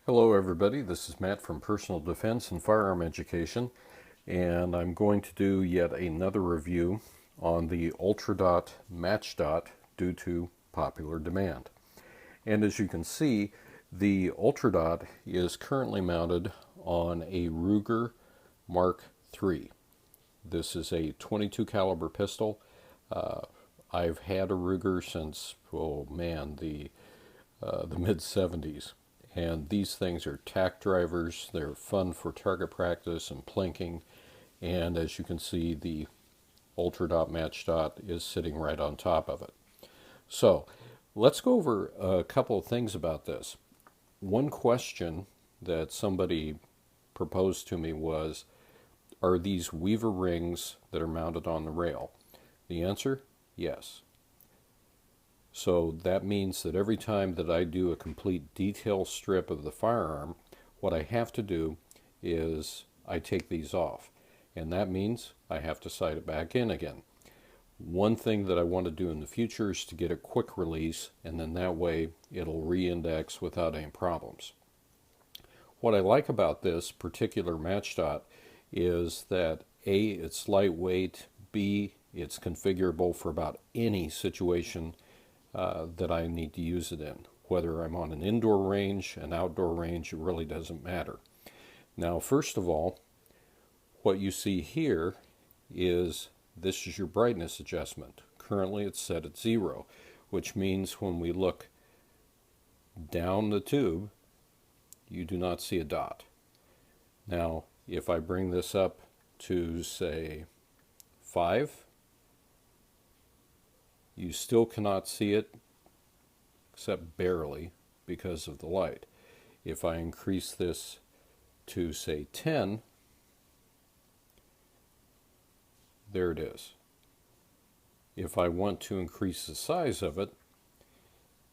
Hello everybody, this is Matt from Personal Defense and Firearm Education, and I'm going to do yet another review on the Ultradot match dot due to popular demand. And as you can see, the Ultradot is currently mounted on a Ruger Mark III. This is a 22 caliber pistol. I've had a Ruger since, oh man, the mid 70s. And these things are tack drivers. They're fun for target practice and plinking. And as you can see, the Ultradot match dot is sitting right on top of it. So let's go over a couple of things about this. One question that somebody proposed to me was, are these weaver rings that are mounted on the rail? The answer, yes. So that means that every time that I do a complete detail strip of the firearm, what I have to do is I take these off. And that means I have to sight it back in again. One thing that I want to do in the future is to get a quick release, and then that way it'll re-index without any problems. What I like about this particular match dot is that A, it's lightweight, B, it's configurable for about any situation that I need to use it in. Whether I'm on an indoor range, an outdoor range, it really doesn't matter. Now, first of all, what you see here is this is your brightness adjustment. Currently it's set at 0, which means when we look down the tube, you do not see a dot. Now, if I bring this up to, say, 5, you still cannot see it, except barely, because of the light. If I increase this to, say, 10, there it is. If I want to increase the size of it,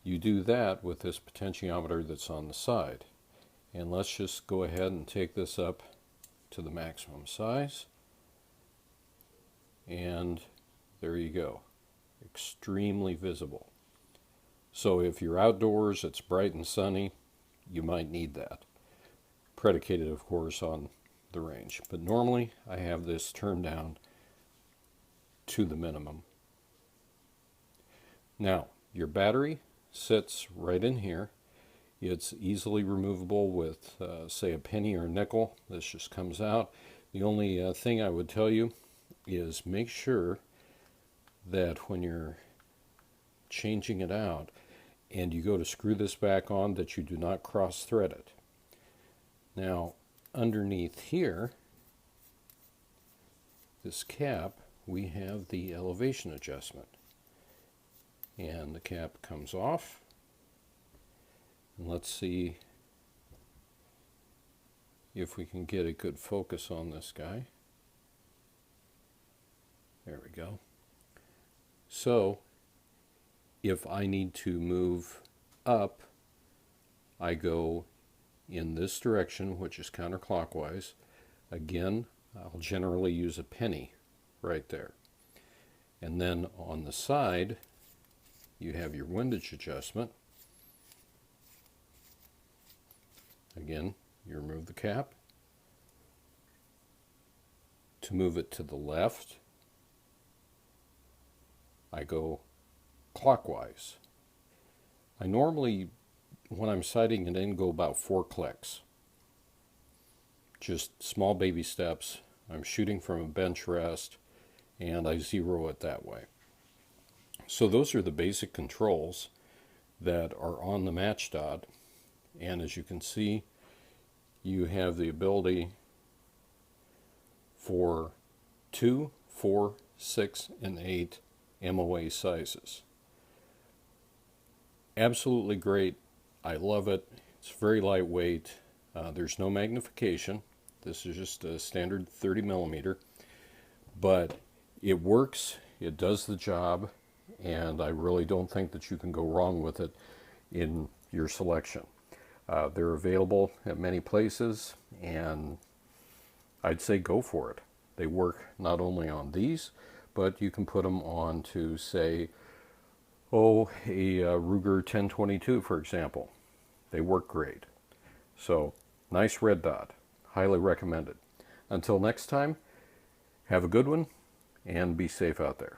you do that with this potentiometer that's on the side. And let's just go ahead and take this up to the maximum size. And there you go. Extremely visible. So if you're outdoors, it's bright and sunny, you might need that. Predicated, of course, on the range. But normally, I have this turned down to the minimum. Now, your battery sits right in here. It's easily removable with, say, a penny or a nickel. This just comes out. The only thing I would tell you is make sure that when you're changing it out and you go to screw this back on, that you do not cross thread it. Now, underneath here, this cap, we have the elevation adjustment. And the cap comes off. And let's see if we can get a good focus on this guy. There we go. So, if I need to move up, I go in this direction, which is counterclockwise. Again, I'll generally use a penny right there. And then on the side, you have your windage adjustment. Again, you remove the cap. To move it to the left, I go clockwise. I normally, when I'm sighting it in, go about 4 clicks. Just small baby steps. I'm shooting from a bench rest, and I zero it that way. So those are the basic controls that are on the match dot. And as you can see, you have the ability for 2, 4, 6, and 8 MOA sizes. Absolutely great. I love it. It's very lightweight. There's no magnification. This is just a standard 30 millimeter. But it works. It does the job. And I really don't think that you can go wrong with it in your selection. They're available at many places, and I'd say go for it. They work not only on these, but you can put them on to, say, a Ruger 1022, for example. They work great. So, nice red dot. Highly recommended. Until next time, have a good one and be safe out there.